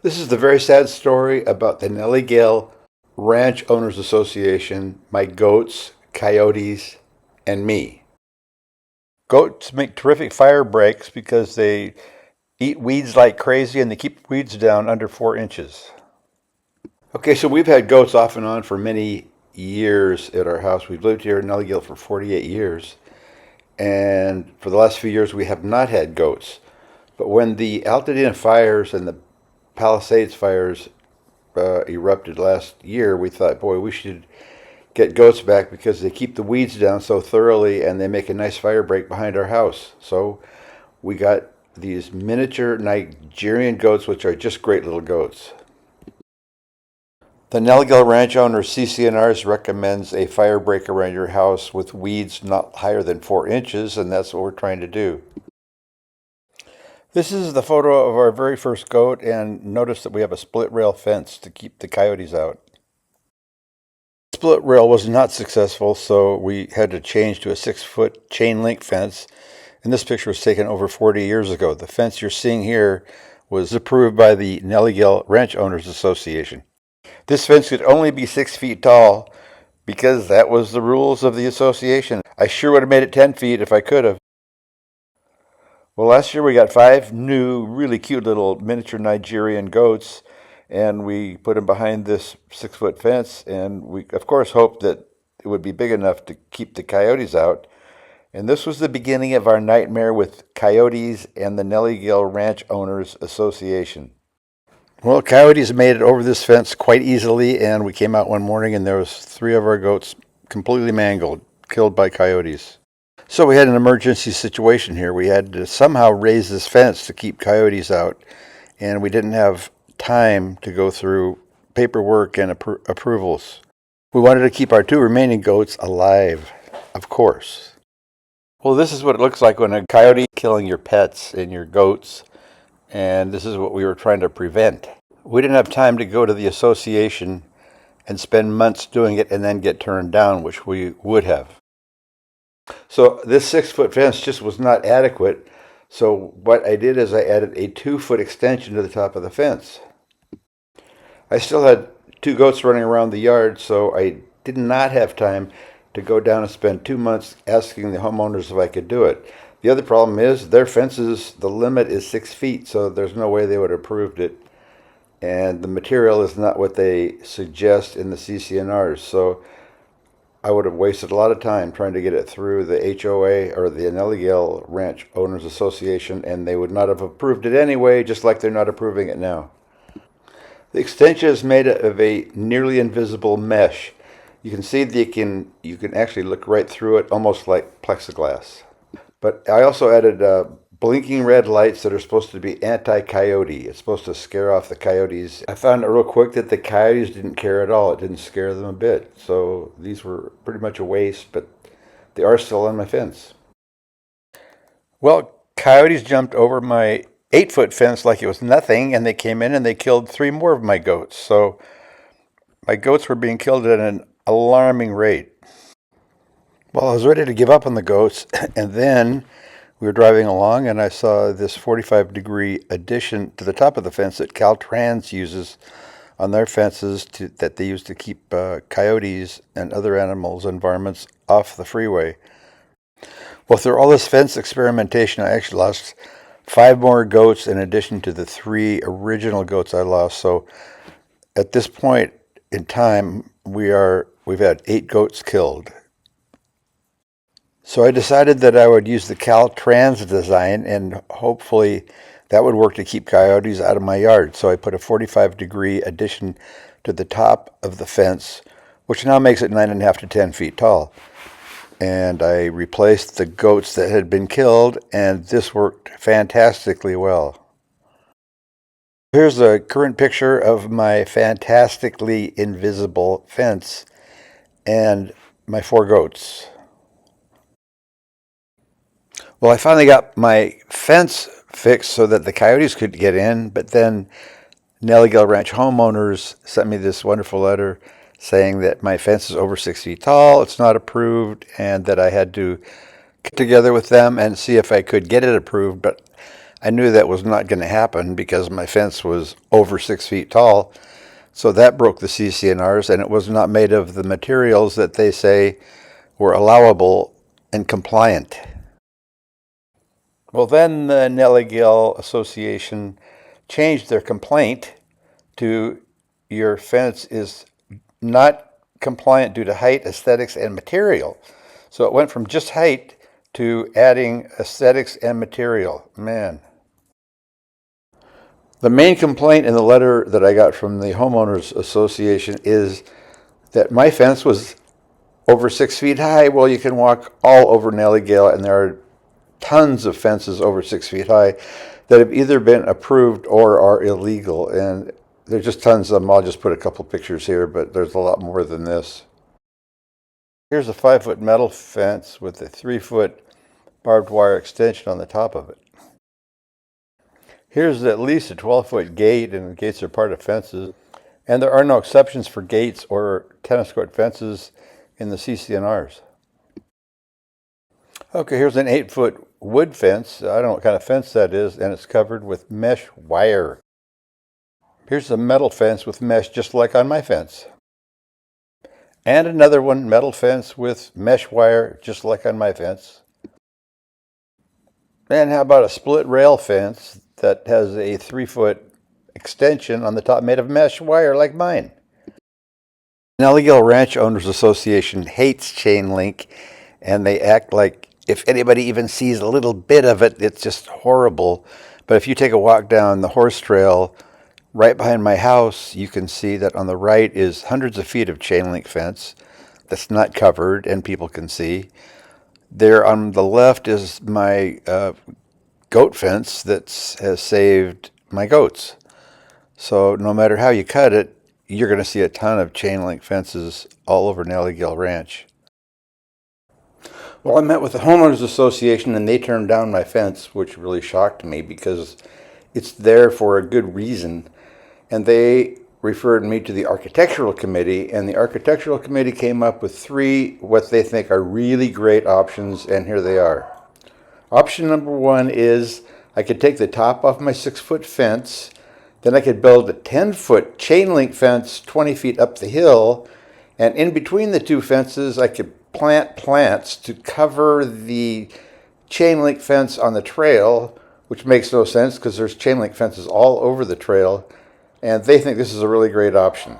This is the very sad story about the Nellie Gail Ranch Owners Association, my goats, coyotes, and me. Goats make terrific fire breaks because they eat weeds like crazy and they keep weeds down under 4 inches. Okay, so we've had goats off and on for many years at our house. We've lived here in Nellie Gail for 48 years. And for the last few years, we have not had goats. But when the Altadena fires and the Palisades fires erupted last year, we thought, boy, we should get goats back because they keep the weeds down so thoroughly and they make a nice fire break behind our house. So we got these miniature Nigerian goats, which are just great little goats. The Nellie Gail Ranch Owners CC&Rs recommends a fire break around your house with weeds not higher than 4 inches, and that's what we're trying to do. This is the photo of our very first goat, and notice that we have a split rail fence to keep the coyotes out. Split rail was not successful, so we had to change to a 6-foot chain link fence, and this picture was taken over 40 years ago. The fence you're seeing here was approved by the Nellie Gail Ranch Owners Association. This fence could only be 6 feet tall because that was the rules of the association. I sure would have made it 10 feet if I could have. Well, last year we got 5 new, really cute little miniature Nigerian goats, and we put them behind this 6-foot fence, and we, of course, hoped that it would be big enough to keep the coyotes out. And this was the beginning of our nightmare with coyotes and the Nellie Gail Ranch Owners Association. Well, coyotes made it over this fence quite easily, and we came out one morning and there was 3 of our goats completely mangled, killed by coyotes. So we had an emergency situation here. We had to somehow raise this fence to keep coyotes out, and we didn't have time to go through paperwork and approvals. We wanted to keep our 2 remaining goats alive, of course. Well, this is what it looks like when a coyote killing your pets and your goats, and this is what we were trying to prevent. We didn't have time to go to the association and spend months doing it and then get turned down, which we would have. So this 6-foot fence just was not adequate. So what I did is I added a 2-foot extension to the top of the fence. I still had 2 goats running around the yard, so I did not have time to go down and spend 2 months asking the homeowners if I could do it. The other problem is their fences, the limit is 6 feet, so there's no way they would have approved it. And the material is not what they suggest in the CC&Rs. So I would have wasted a lot of time trying to get it through the HOA or the Nellie Gail Ranch Owners Association, and they would not have approved it anyway, just like they're not approving it now. The extension is made of a nearly invisible mesh. You can see that you can actually look right through it, almost like plexiglass. But I also added blinking red lights that are supposed to be anti-coyote. It's supposed to scare off the coyotes. I found out real quick that the coyotes didn't care at all. It didn't scare them a bit. So these were pretty much a waste, but they are still on my fence. Well, coyotes jumped over my 8-foot fence like it was nothing, and they came in and they killed 3 more of my goats. So my goats were being killed at an alarming rate. Well, I was ready to give up on the goats, and then we were driving along and I saw this 45-degree addition to the top of the fence that Caltrans uses on their fences that they use to keep coyotes and other animals and varmints off the freeway. Well, through all this fence experimentation, I actually lost 5 more goats in addition to the 3 original goats I lost. So at this point in time, we've had 8 goats killed. So I decided that I would use the Caltrans design, and hopefully that would work to keep coyotes out of my yard. So I put a 45-degree addition to the top of the fence, which now makes it 9.5 to 10 feet tall. And I replaced the goats that had been killed, and this worked fantastically well. Here's a current picture of my fantastically invisible fence and my 4 goats. Well, I finally got my fence fixed so that the coyotes could get in, but then Nellie Gail Ranch homeowners sent me this wonderful letter saying that my fence is over 6 feet tall, it's not approved, and that I had to get together with them and see if I could get it approved. But I knew that was not going to happen because my fence was over 6 feet tall. So that broke the CC&Rs, and it was not made of the materials that they say were allowable and compliant. Well, then the Nellie Gail Association changed their complaint to your fence is not compliant due to height, aesthetics, and material. So it went from just height to adding aesthetics and material. Man. The main complaint in the letter that I got from the Homeowners Association is that my fence was over 6 feet high. Well, you can walk all over Nellie Gail, and there are tons of fences over 6 feet high that have either been approved or are illegal. And there's just tons of them. I'll just put a couple pictures here, but there's a lot more than this. Here's a 5-foot metal fence with a 3-foot barbed wire extension on the top of it. Here's at least a 12-foot gate, and gates are part of fences. And there are no exceptions for gates or tennis court fences in the CC&Rs. Okay, here's an 8-foot wood fence. I don't know what kind of fence that is, and it's covered with mesh wire. Here's a metal fence with mesh just like on my fence. And another one, metal fence with mesh wire just like on my fence. And how about a split rail fence that has a 3-foot extension on the top made of mesh wire like mine? Nellie Gail Ranch Owners Association hates chain link, and they act like if anybody even sees a little bit of it, it's just horrible. But if you take a walk down the horse trail right behind my house, you can see that on the right is hundreds of feet of chain link fence that's not covered and people can see. There on the left is my goat fence that has saved my goats. So no matter how you cut it, you're going to see a ton of chain link fences all over Nellie Gail Ranch. Well, I met with the Homeowners Association and they turned down my fence, which really shocked me because it's there for a good reason. And they referred me to the Architectural Committee, and the Architectural Committee came up with 3 what they think are really great options, and here they are. Option number 1 is I could take the top off my 6-foot fence, then I could build a 10-foot chain link fence 20 feet up the hill, and in between the 2 fences I could plant plants to cover the chain link fence on the trail, which makes no sense because there's chain link fences all over the trail, and they think this is a really great option.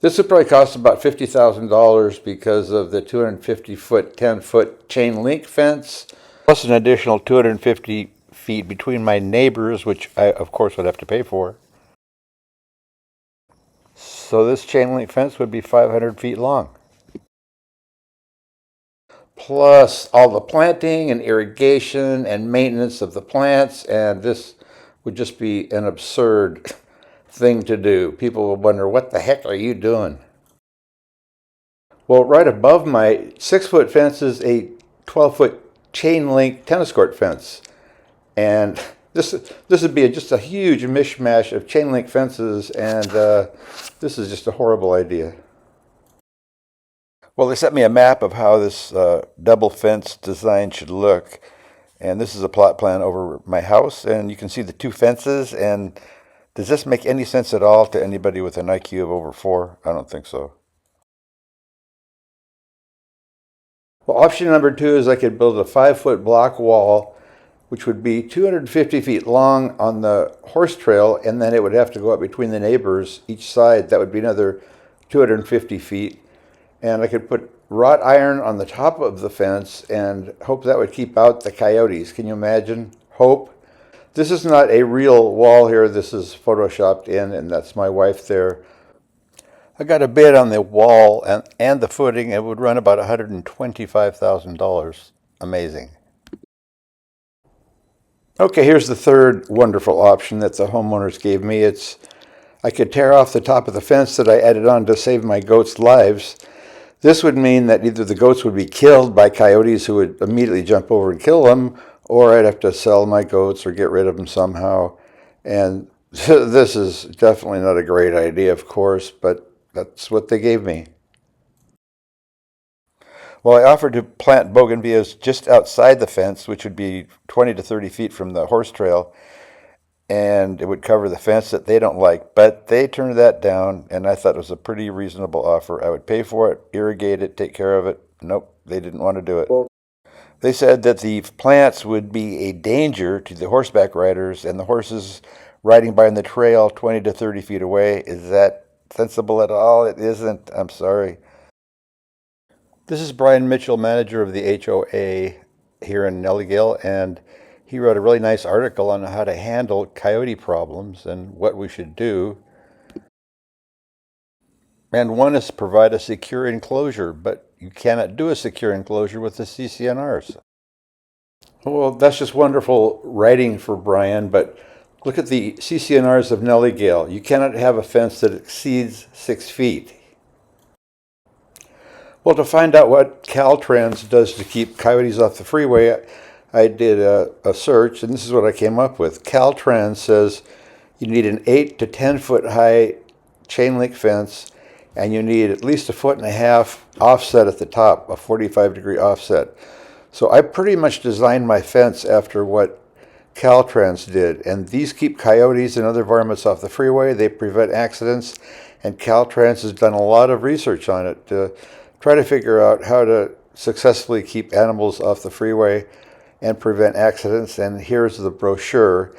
This would probably cost about $50,000 because of the 250-foot, 10-foot chain link fence, plus an additional 250 feet between my neighbors, which I, of course, would have to pay for. So this chain link fence would be 500 feet long. Plus all the planting and irrigation and maintenance of the plants, and this would just be an absurd thing to do. People would wonder, what the heck are you doing? Well, right above my 6-foot fence is a 12-foot chain link tennis court fence. And this would be just a huge mishmash of chain link fences, and this is just a horrible idea. Well, they sent me a map of how this double fence design should look, and this is a plot plan over my house, and you can see the 2 fences. And does this make any sense at all to anybody with an IQ of over 4? I don't think so. Well, option number 2 is I could build a 5-foot block wall, which would be 250 feet long on the horse trail, and then it would have to go up between the neighbors each side. That would be another 250 feet. And I could put wrought iron on the top of the fence and hope that would keep out the coyotes. Can you imagine? Hope. This is not a real wall here. This is photoshopped in, and that's my wife there. I got a bid on the wall and the footing. It would run about $125,000. Amazing. Okay, here's the third wonderful option that the homeowners gave me. I could tear off the top of the fence that I added on to save my goats' lives. This would mean that either the goats would be killed by coyotes who would immediately jump over and kill them, or I'd have to sell my goats or get rid of them somehow. And this is definitely not a great idea, of course, but that's what they gave me. Well, I offered to plant bougainvilleas just outside the fence, which would be 20 to 30 feet from the horse trail, and it would cover the fence that they don't like. But they turned that down, and I thought it was a pretty reasonable offer. I would pay for it, irrigate it, take care of it. Nope, they didn't want to do it. They said that the plants would be a danger to the horseback riders and the horses riding by on the trail 20 to 30 feet away. Is that sensible at all? It isn't. I'm sorry. This is Brian Mitchell, manager of the HOA here in Nellie, Gail, and he wrote a really nice article on how to handle coyote problems and what we should do. And one is provide a secure enclosure, but you cannot do a secure enclosure with the CC&Rs. Well, that's just wonderful writing for Brian, but look at the CC&Rs of Nellie, Gail. You cannot have a fence that exceeds 6 feet. Well, to find out what Caltrans does to keep coyotes off the freeway, I did a search, and this is what I came up with. Caltrans says you need an 8 to 10 foot high chain link fence, and you need at least 1.5 feet offset at the top, a 45-degree offset. So I pretty much designed my fence after what Caltrans did, and these keep coyotes and other varmints off the freeway. They prevent accidents, and Caltrans has done a lot of research on it to try to figure out how to successfully keep animals off the freeway and prevent accidents. And here's the brochure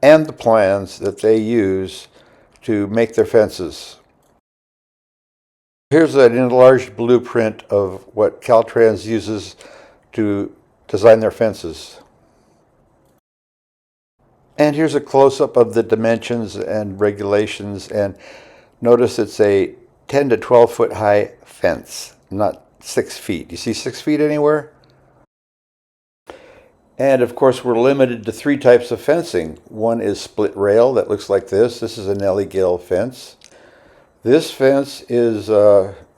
and the plans that they use to make their fences. Here's an enlarged blueprint of what Caltrans uses to design their fences. And here's a close-up of the dimensions and regulations, and notice it's a 10 to 12 foot high fence, not 6 feet. You see 6 feet anywhere? And of course, we're limited to 3 types of fencing. One is split rail that looks like this. This is a Nellie Gail fence. This fence is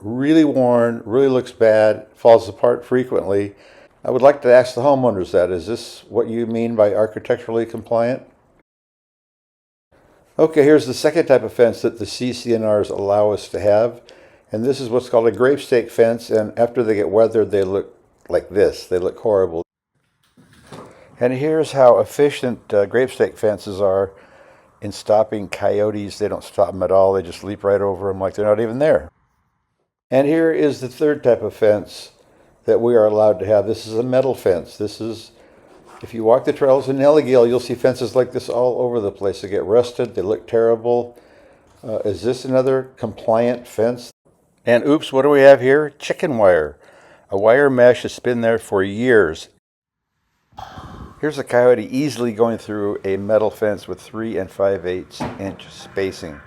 really worn, really looks bad, falls apart frequently. I would like to ask the homeowners that. Is this what you mean by architecturally compliant? Okay, here's the second type of fence that the CC&Rs allow us to have. And this is what's called a grape stake fence. And after they get weathered, they look like this. They look horrible. And here's how efficient grape stake fences are in stopping coyotes. They don't stop them at all. They just leap right over them like they're not even there. And here is the third type of fence that we are allowed to have. This is a metal fence. This is, if you walk the trails in Nellie Gail, you'll see fences like this all over the place. They get rusted. They look terrible. Is this another compliant fence? And oops, what do we have here? Chicken wire. A wire mesh has been there for years. Here's a coyote easily going through a metal fence with 3 5/8 inch spacing.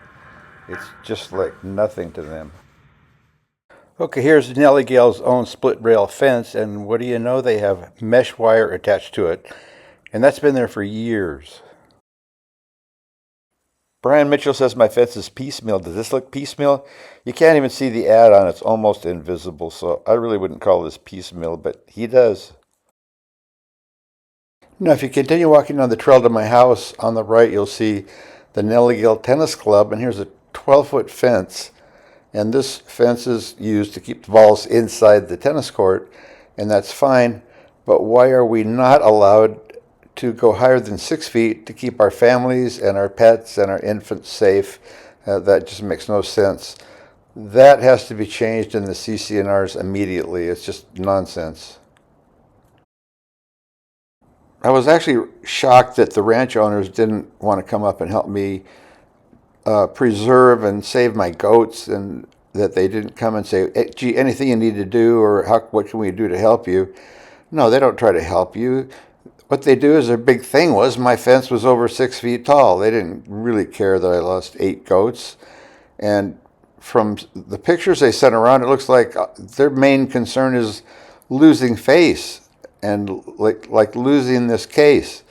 It's just like nothing to them. Okay, here's Nellie Gail's own split rail fence, and what do you know? They have mesh wire attached to it, and that's been there for years. Brian Mitchell says my fence is piecemeal. Does this look piecemeal? You can't even see the ad on it. It's almost invisible, so I really wouldn't call this piecemeal, but he does. Now, if you continue walking on the trail to my house, on the right you'll see the Nellie Gail Tennis Club, and here's a 12-foot fence. And this fence is used to keep the balls inside the tennis court, and that's fine. But why are we not allowed to go higher than 6 feet to keep our families and our pets and our infants safe? That just makes no sense. That has to be changed in the CC&Rs immediately. It's just nonsense. I was actually shocked that the ranch owners didn't want to come up and help me preserve and save my goats, and that they didn't come and say, hey, gee, anything you need to do, or what can we do to help you? No, they don't try to help you. What they do is their big thing was my fence was over 6 feet tall. They didn't really care that I lost 8 goats. And from the pictures they sent around, it looks like their main concern is losing face and like losing this case.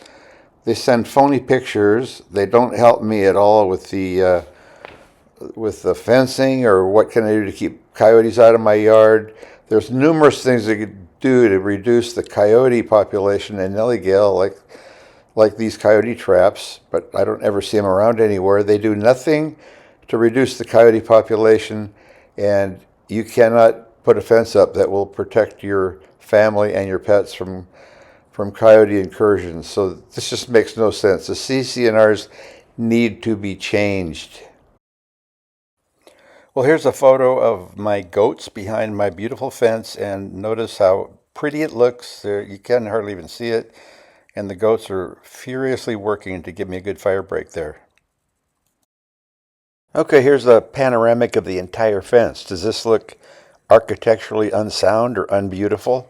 They send phony pictures. They don't help me at all with the fencing or what can I do to keep coyotes out of my yard. There's numerous things they could do to reduce the coyote population in Nellie Gail, like these coyote traps, but I don't ever see them around anywhere. They do nothing to reduce the coyote population, and you cannot put a fence up that will protect your family and your pets from coyote incursions. So this just makes no sense. The CC&Rs need to be changed. Well, here's a photo of my goats behind my beautiful fence, and notice how pretty it looks. There, you can hardly even see it, and the goats are furiously working to give me a good fire break there. Okay, here's a panoramic of the entire fence. Does this look architecturally unsound or unbeautiful?